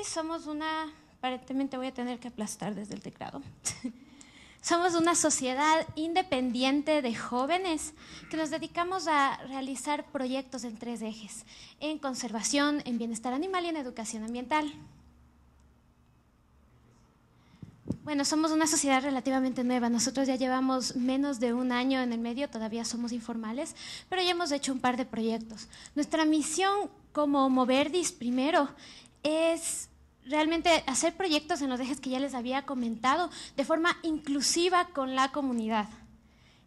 Moverdis somos una, aparentemente voy a tener que aplastar desde el teclado. Somos una sociedad independiente de jóvenes que nos dedicamos a realizar proyectos en 3 ejes, en conservación, en bienestar animal y en educación ambiental. Bueno, somos una sociedad relativamente nueva. Nosotros ya llevamos menos de 1 año en el medio, todavía somos informales, pero ya hemos hecho un par de proyectos. Nuestra misión como Moverdis, primero, es realmente hacer proyectos en los ejes que ya les había comentado, de forma inclusiva con la comunidad.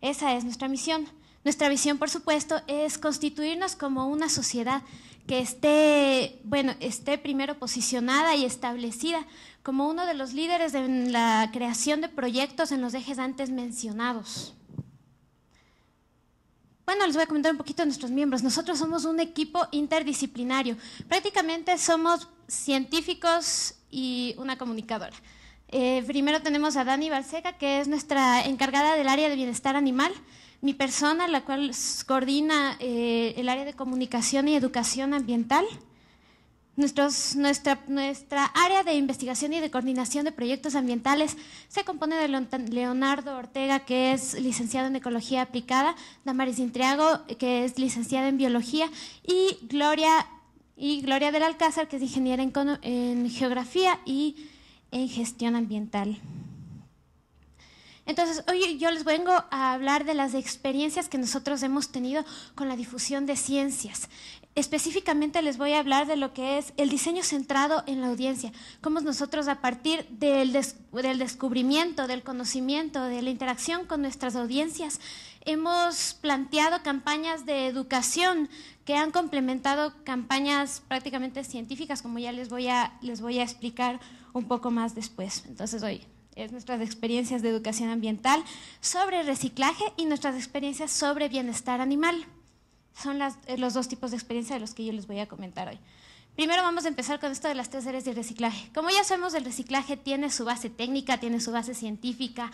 Esa es nuestra misión. Nuestra visión, por supuesto, es constituirnos como una sociedad que esté primero posicionada y establecida como uno de los líderes en la creación de proyectos en los ejes antes mencionados. Bueno, les voy a comentar un poquito de nuestros miembros. Nosotros somos un equipo interdisciplinario. Prácticamente somos científicos y una comunicadora. Primero tenemos a Dani Balseca, que es nuestra encargada del área de bienestar animal. Mi persona, la cual coordina el área de comunicación y educación ambiental. Nuestra área de investigación y de coordinación de proyectos ambientales se compone de Leonardo Ortega, que es licenciado en Ecología Aplicada, Damaris Intriago, que es licenciada en Biología, y Gloria del Alcázar, que es ingeniera en Geografía y en Gestión Ambiental. Entonces, hoy yo les vengo a hablar de las experiencias que nosotros hemos tenido con la difusión de ciencias. Específicamente les voy a hablar de lo que es el diseño centrado en la audiencia, cómo nosotros a partir del descubrimiento, del conocimiento, de la interacción con nuestras audiencias, hemos planteado campañas de educación que han complementado campañas prácticamente científicas, como ya les voy a explicar un poco más después. Entonces hoy es nuestras experiencias de educación ambiental sobre reciclaje y nuestras experiencias sobre bienestar animal. Son los 2 tipos de experiencia de los que yo les voy a comentar hoy. Primero vamos a empezar con esto de las 3 R's de reciclaje. Como ya sabemos, el reciclaje tiene su base técnica, tiene su base científica,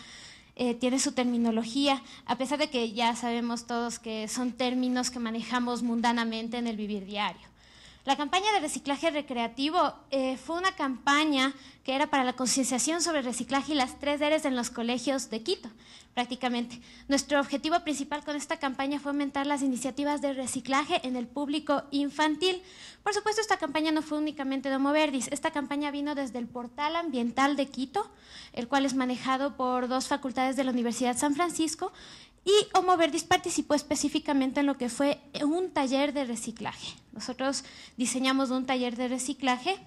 tiene su terminología, a pesar de que ya sabemos todos que son términos que manejamos mundanamente en el vivir diario. La campaña de reciclaje recreativo fue una campaña que era para la concienciación sobre el reciclaje y las 3 R's en los colegios de Quito, prácticamente. Nuestro objetivo principal con esta campaña fue aumentar las iniciativas de reciclaje en el público infantil. Por supuesto, esta campaña no fue únicamente de Moverdis. Esta campaña vino desde el Portal Ambiental de Quito, el cual es manejado por 2 facultades de la Universidad San Francisco, y Moverdis participó específicamente en lo que fue un taller de reciclaje. Nosotros diseñamos un taller de reciclaje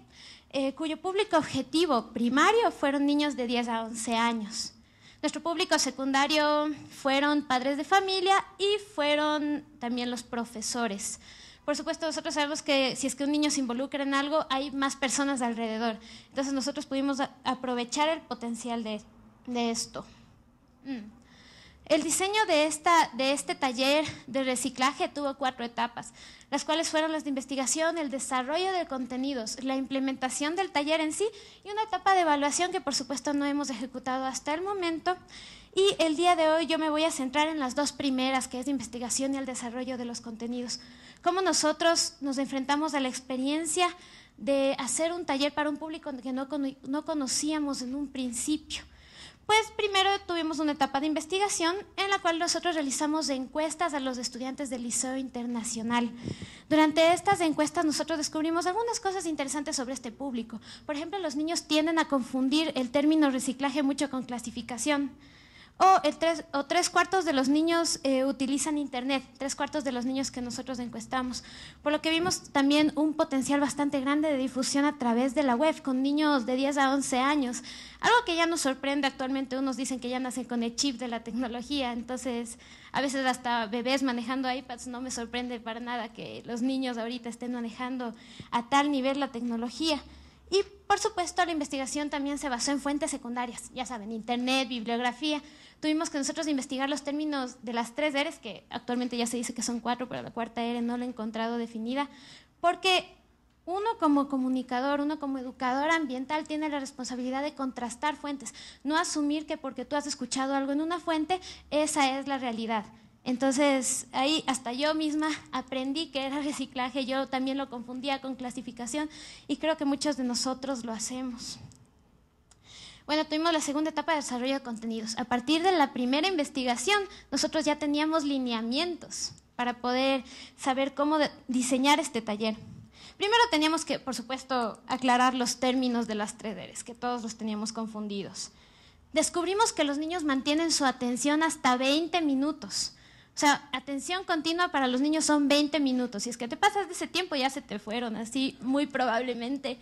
cuyo público objetivo primario fueron niños de 10 a 11 años. Nuestro público secundario fueron padres de familia y fueron también los profesores. Por supuesto, nosotros sabemos que si es que un niño se involucra en algo, hay más personas alrededor. Entonces nosotros pudimos aprovechar el potencial de esto. El diseño de este taller de reciclaje tuvo 4 etapas, las cuales fueron las de investigación, el desarrollo de contenidos, la implementación del taller en sí y una etapa de evaluación que por supuesto no hemos ejecutado hasta el momento. Y el día de hoy yo me voy a centrar en las 2 primeras, que es de investigación y el desarrollo de los contenidos. Cómo nosotros nos enfrentamos a la experiencia de hacer un taller para un público que no conocíamos en un principio. Pues primero tuvimos una etapa de investigación en la cual nosotros realizamos encuestas a los estudiantes del Liceo Internacional. Durante estas encuestas nosotros descubrimos algunas cosas interesantes sobre este público. Por ejemplo, los niños tienden a confundir el término reciclaje mucho con clasificación. O 3/4 de los niños utilizan internet, 3/4 de los niños que nosotros encuestamos. Por lo que vimos también un potencial bastante grande de difusión a través de la web, con niños de 10 a 11 años. Algo que ya nos sorprende actualmente, unos dicen que ya nacen con el chip de la tecnología, entonces a veces hasta bebés manejando iPads, no me sorprende para nada que los niños ahorita estén manejando a tal nivel la tecnología. Y, por supuesto, la investigación también se basó en fuentes secundarias, ya saben, internet, bibliografía. Tuvimos que nosotros investigar los términos de las 3 R's, que actualmente ya se dice que son 4, pero la 4ª R no la he encontrado definida, porque uno como comunicador, uno como educador ambiental tiene la responsabilidad de contrastar fuentes, no asumir que porque tú has escuchado algo en una fuente, esa es la realidad. Entonces, ahí hasta yo misma aprendí que era reciclaje, yo también lo confundía con clasificación y creo que muchos de nosotros lo hacemos. Bueno, tuvimos la segunda etapa de desarrollo de contenidos. A partir de la primera investigación, nosotros ya teníamos lineamientos para poder saber cómo diseñar este taller. Primero teníamos que, por supuesto, aclarar los términos de las 3 Rs, que todos los teníamos confundidos. Descubrimos que los niños mantienen su atención hasta 20 minutos. O sea, atención continua para los niños son 20 minutos. Si es que te pasas de ese tiempo, ya se te fueron, así muy probablemente.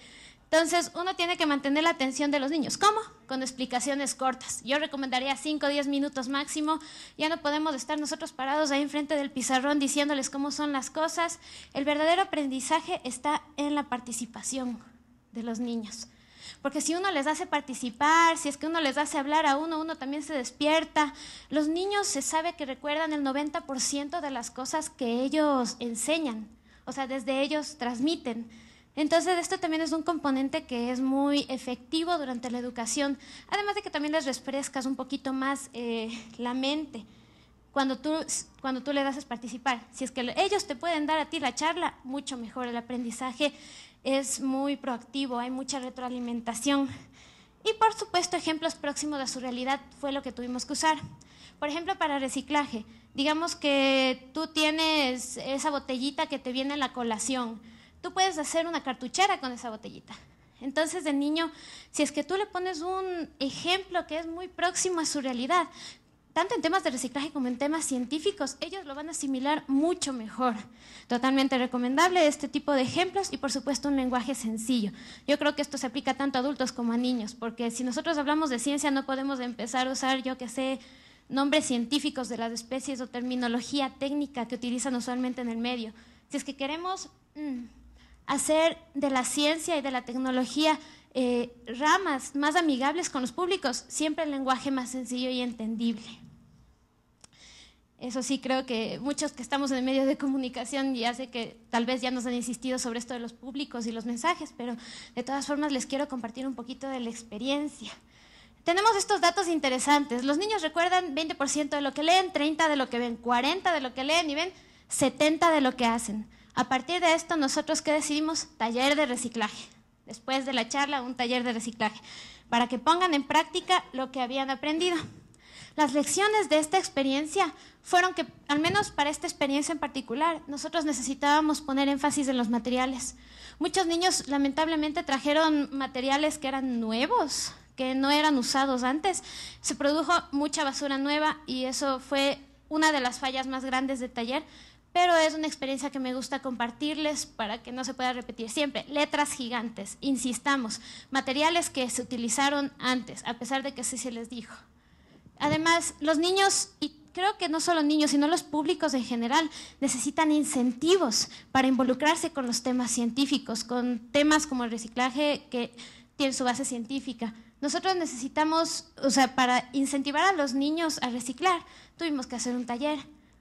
Entonces, uno tiene que mantener la atención de los niños. ¿Cómo? Con explicaciones cortas. Yo recomendaría 5 o 10 minutos máximo. Ya no podemos estar nosotros parados ahí enfrente del pizarrón diciéndoles cómo son las cosas. El verdadero aprendizaje está en la participación de los niños. Porque si uno les hace participar, si es que uno les hace hablar a uno también se despierta. Los niños se sabe que recuerdan el 90% de las cosas que ellos enseñan. O sea, desde ellos transmiten. Entonces, esto también es un componente que es muy efectivo durante la educación, además de que también les refrescas un poquito más la mente cuando tú les haces participar. Si es que ellos te pueden dar a ti la charla, mucho mejor. El aprendizaje es muy proactivo, hay mucha retroalimentación. Y, por supuesto, ejemplos próximos a su realidad fue lo que tuvimos que usar. Por ejemplo, para reciclaje, digamos que tú tienes esa botellita que te viene en la colación. Tú puedes hacer una cartuchera con esa botellita. Entonces, de niño, si es que tú le pones un ejemplo que es muy próximo a su realidad, tanto en temas de reciclaje como en temas científicos, ellos lo van a asimilar mucho mejor. Totalmente recomendable este tipo de ejemplos y, por supuesto, un lenguaje sencillo. Yo creo que esto se aplica tanto a adultos como a niños, porque si nosotros hablamos de ciencia no podemos empezar a usar, yo que sé, nombres científicos de las especies o terminología técnica que utilizan usualmente en el medio. Si es que queremos hacer de la ciencia y de la tecnología ramas más amigables con los públicos, siempre el lenguaje más sencillo y entendible. Eso sí, creo que muchos que estamos en el medio de comunicación, ya sé que tal vez ya nos han insistido sobre esto de los públicos y los mensajes, pero de todas formas les quiero compartir un poquito de la experiencia. Tenemos estos datos interesantes. Los niños recuerdan 20% de lo que leen, 30% de lo que ven, 40% de lo que leen y ven, 70% de lo que hacen. A partir de esto, nosotros, ¿qué decidimos? Taller de reciclaje. Después de la charla, un taller de reciclaje, para que pongan en práctica lo que habían aprendido. Las lecciones de esta experiencia fueron que, al menos para esta experiencia en particular, nosotros necesitábamos poner énfasis en los materiales. Muchos niños, lamentablemente, trajeron materiales que eran nuevos, que no eran usados antes. Se produjo mucha basura nueva y eso fue una de las fallas más grandes del taller, pero es una experiencia que me gusta compartirles para que no se pueda repetir siempre. Letras gigantes, insistamos, materiales que se utilizaron antes, a pesar de que sí se les dijo. Además, los niños, y creo que no solo niños, sino los públicos en general, necesitan incentivos para involucrarse con los temas científicos, con temas como el reciclaje que tiene su base científica. Nosotros necesitamos, para incentivar a los niños a reciclar, tuvimos que hacer un taller.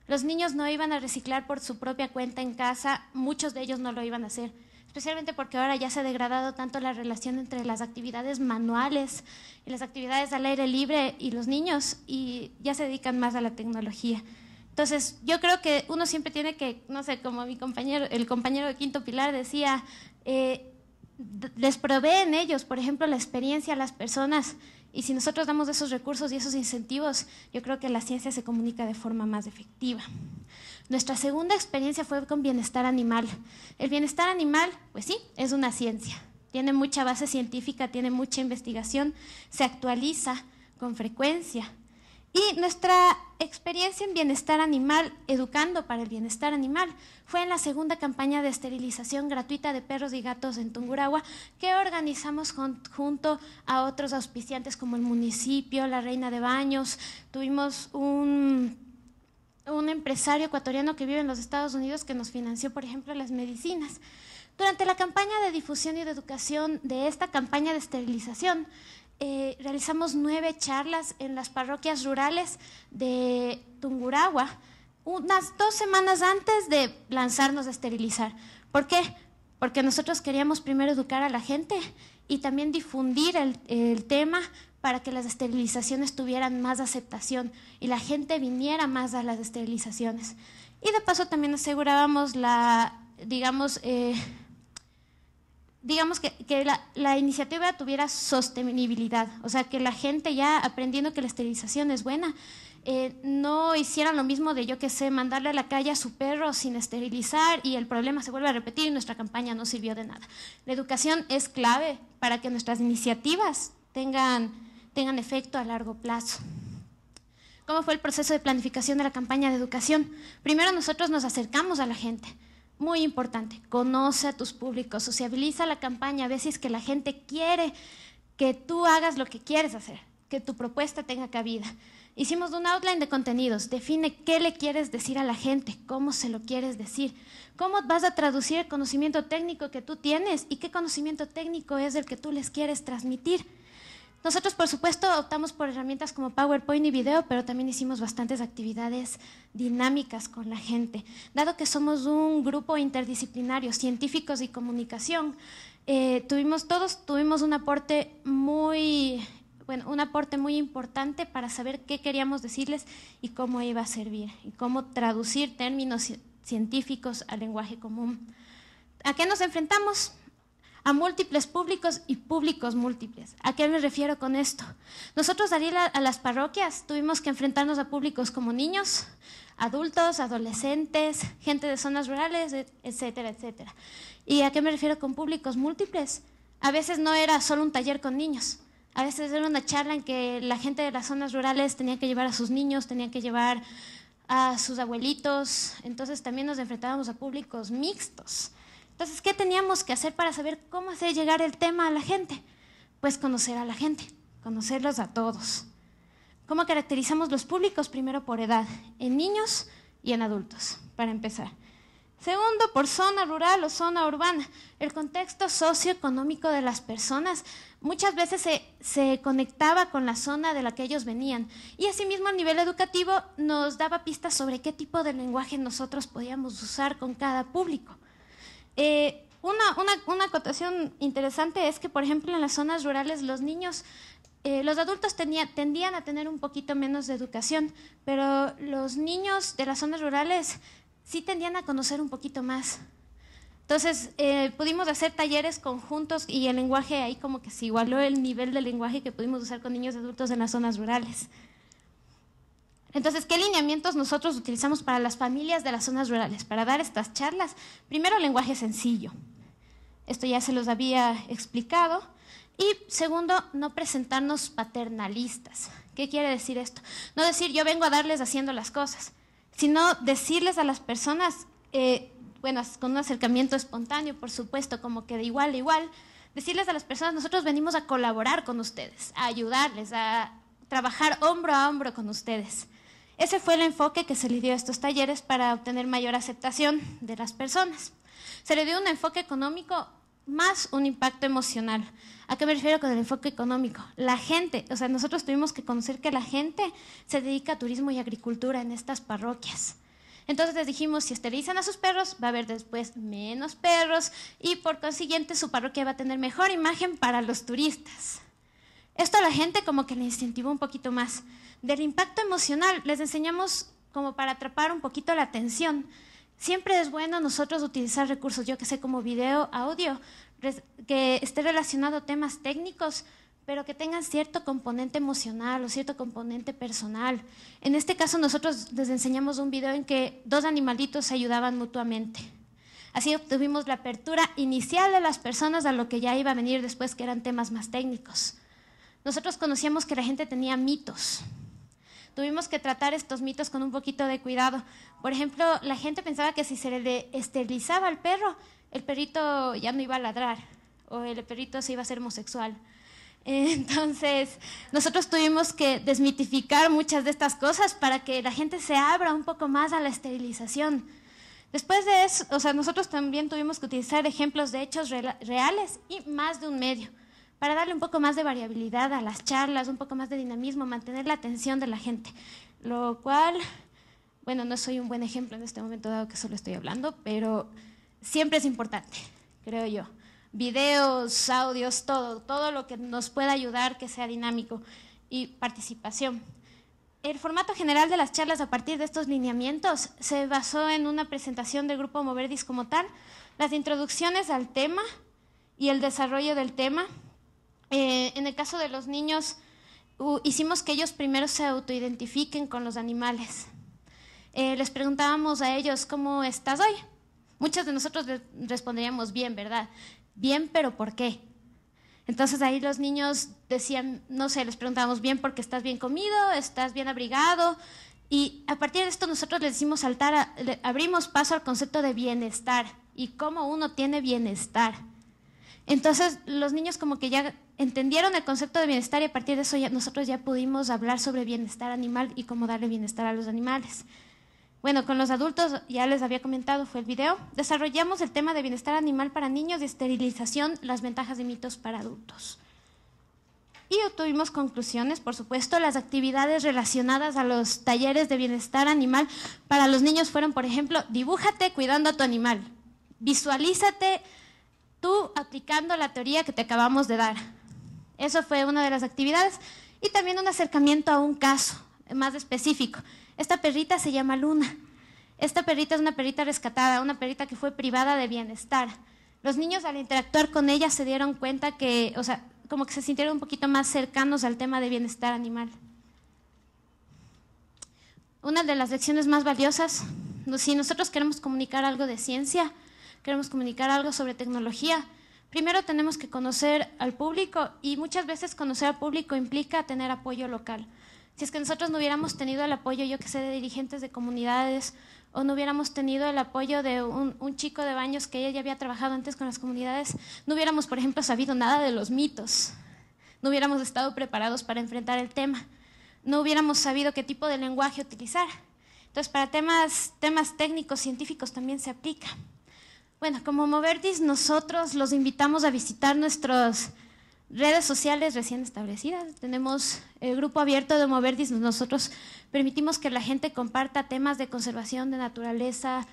Los niños no iban a reciclar por su propia cuenta en casa, muchos de ellos no lo iban a hacer, especialmente porque ahora ya se ha degradado tanto la relación entre las actividades manuales y las actividades al aire libre y los niños, y ya se dedican más a la tecnología. Entonces, yo creo que uno siempre tiene que, no sé, como el compañero de Quinto Pilar decía, les proveen ellos, por ejemplo, la experiencia a las personas. Y si nosotros damos esos recursos y esos incentivos, yo creo que la ciencia se comunica de forma más efectiva. Nuestra segunda experiencia fue con bienestar animal. El bienestar animal, pues sí, es una ciencia. Tiene mucha base científica, tiene mucha investigación, se actualiza con frecuencia. Y nuestra experiencia en bienestar animal, educando para el bienestar animal, fue en la segunda campaña de esterilización gratuita de perros y gatos en Tungurahua, que organizamos junto a otros auspiciantes como el municipio, la Reina de Baños. Tuvimos un empresario ecuatoriano que vive en los Estados Unidos que nos financió, por ejemplo, las medicinas. Durante la campaña de difusión y de educación de esta campaña de esterilización, realizamos 9 charlas en las parroquias rurales de Tungurahua, unas 2 semanas antes de lanzarnos a esterilizar. ¿Por qué? porque nosotros queríamos primero educar a la gente y también difundir el tema para que las esterilizaciones tuvieran más aceptación y la gente viniera más a las esterilizaciones. Y de paso también asegurábamos digamos que la iniciativa tuviera sostenibilidad, o sea, que la gente ya aprendiendo que la esterilización es buena, no hicieran lo mismo de, yo qué sé, mandarle a la calle a su perro sin esterilizar y el problema se vuelve a repetir y nuestra campaña no sirvió de nada. La educación es clave para que nuestras iniciativas tengan efecto a largo plazo. ¿Cómo fue el proceso de planificación de la campaña de educación? Primero nosotros nos acercamos a la gente. Muy importante, conoce a tus públicos, sociabiliza la campaña, a veces que la gente quiere que tú hagas lo que quieres hacer, que tu propuesta tenga cabida. Hicimos un outline de contenidos, define qué le quieres decir a la gente, cómo se lo quieres decir, cómo vas a traducir el conocimiento técnico que tú tienes y qué conocimiento técnico es el que tú les quieres transmitir. Nosotros, por supuesto, optamos por herramientas como PowerPoint y video, pero también hicimos bastantes actividades dinámicas con la gente. Dado que somos un grupo interdisciplinario, científicos y comunicación, todos tuvimos un aporte muy importante para saber qué queríamos decirles y cómo iba a servir, y cómo traducir términos científicos al lenguaje común. ¿A qué nos enfrentamos? A múltiples públicos y públicos múltiples. ¿A qué me refiero con esto? Nosotros al ir a las parroquias tuvimos que enfrentarnos a públicos como niños, adultos, adolescentes, gente de zonas rurales, etcétera, etcétera. ¿Y a qué me refiero con públicos múltiples? A veces no era solo un taller con niños, a veces era una charla en que la gente de las zonas rurales tenía que llevar a sus niños, tenía que llevar a sus abuelitos, entonces también nos enfrentábamos a públicos mixtos. Entonces, ¿qué teníamos que hacer para saber cómo hacer llegar el tema a la gente? Pues conocer a la gente, conocerlos a todos. ¿Cómo caracterizamos los públicos? Primero por edad, en niños y en adultos, para empezar. Segundo, por zona rural o zona urbana. El contexto socioeconómico de las personas muchas veces se conectaba con la zona de la que ellos venían. Y asimismo, a nivel educativo, nos daba pistas sobre qué tipo de lenguaje nosotros podíamos usar con cada público. Una acotación interesante es que, por ejemplo, en las zonas rurales los niños, los adultos tendían a tener un poquito menos de educación, pero los niños de las zonas rurales sí tendían a conocer un poquito más. Entonces, pudimos hacer talleres conjuntos y el lenguaje ahí como que se igualó el nivel de lenguaje que pudimos usar con niños y adultos en las zonas rurales. Entonces, ¿qué lineamientos nosotros utilizamos para las familias de las zonas rurales? Para dar estas charlas, primero, lenguaje sencillo. Esto ya se los había explicado. Y segundo, no presentarnos paternalistas. ¿Qué quiere decir esto? No decir yo vengo a darles haciendo las cosas, sino decirles a las personas, con un acercamiento espontáneo, por supuesto, como que de igual a igual, decirles a las personas, nosotros venimos a colaborar con ustedes, a ayudarles, a trabajar hombro a hombro con ustedes. Ese fue el enfoque que se le dio a estos talleres para obtener mayor aceptación de las personas. Se le dio un enfoque económico más un impacto emocional. ¿A qué me refiero con el enfoque económico? La gente, o sea, nosotros tuvimos que conocer que la gente se dedica a turismo y agricultura en estas parroquias. Entonces les dijimos, si esterilizan a sus perros, va a haber después menos perros y por consiguiente su parroquia va a tener mejor imagen para los turistas. Esto a la gente como que le incentivó un poquito más. Del impacto emocional les enseñamos como para atrapar un poquito la atención. Siempre es bueno nosotros utilizar recursos, yo que sé, como video, audio, que esté relacionado a temas técnicos, pero que tengan cierto componente emocional o cierto componente personal. En este caso nosotros les enseñamos un video en que dos animalitos se ayudaban mutuamente. Así obtuvimos la apertura inicial de las personas a lo que ya iba a venir después, que eran temas más técnicos. Nosotros conocíamos que la gente tenía mitos. Tuvimos que tratar estos mitos con un poquito de cuidado. Por ejemplo, la gente pensaba que si se le esterilizaba al perro, el perrito ya no iba a ladrar o el perrito se iba a ser homosexual. Entonces, nosotros tuvimos que desmitificar muchas de estas cosas para que la gente se abra un poco más a la esterilización. Después de eso, o sea, nosotros también tuvimos que utilizar ejemplos de hechos reales y más de un medio, para darle un poco más de variabilidad a las charlas, un poco más de dinamismo, mantener la atención de la gente. Lo cual, bueno, no soy un buen ejemplo en este momento dado que solo estoy hablando, pero siempre es importante creo yo. Videos, audios, todo lo que nos pueda ayudar, que sea dinámico, y participación. El formato general de las charlas a partir de estos lineamientos se basó en una presentación del Grupo Moverdis como tal, las introducciones al tema y el desarrollo del tema. En el caso de los niños, hicimos que ellos primero se autoidentifiquen con los animales. Les preguntábamos a ellos, ¿cómo estás hoy? Muchos de nosotros responderíamos bien, ¿verdad? Bien, pero ¿por qué? Entonces ahí los niños decían, no sé, les preguntábamos bien porque estás bien comido, estás bien abrigado, y a partir de esto nosotros les hicimos saltar, abrimos paso al concepto de bienestar y cómo uno tiene bienestar. Entonces los niños como que ya entendieron el concepto de bienestar y a partir de eso nosotros ya pudimos hablar sobre bienestar animal y cómo darle bienestar a los animales. Bueno, con los adultos, ya les había comentado, fue el video. Desarrollamos el tema de bienestar animal para niños y esterilización, las ventajas y mitos para adultos. Y obtuvimos conclusiones, por supuesto. Las actividades relacionadas a los talleres de bienestar animal para los niños fueron, por ejemplo, dibújate cuidando a tu animal. Visualízate tú aplicando la teoría que te acabamos de dar. Eso fue una de las actividades. Y también un acercamiento a un caso más específico. Esta perrita se llama Luna. Esta perrita es una perrita rescatada, una perrita que fue privada de bienestar. Los niños al interactuar con ella se dieron cuenta que, o sea, como que se sintieron un poquito más cercanos al tema de bienestar animal. Una de las lecciones más valiosas, si nosotros queremos comunicar algo de ciencia, queremos comunicar algo sobre tecnología, primero tenemos que conocer al público y muchas veces conocer al público implica tener apoyo local. Si es que nosotros no hubiéramos tenido el apoyo, yo que sé, de dirigentes de comunidades o no hubiéramos tenido el apoyo de un chico de Baños que ella ya había trabajado antes con las comunidades, no hubiéramos, por ejemplo, sabido nada de los mitos, no hubiéramos estado preparados para enfrentar el tema, no hubiéramos sabido qué tipo de lenguaje utilizar. Entonces, para temas técnicos, científicos también se aplica. Bueno, como Moverdis, nosotros los invitamos a visitar nuestras redes sociales recién establecidas. Tenemos el grupo abierto de Moverdis. Nosotros permitimos que la gente comparta temas de conservación de naturaleza,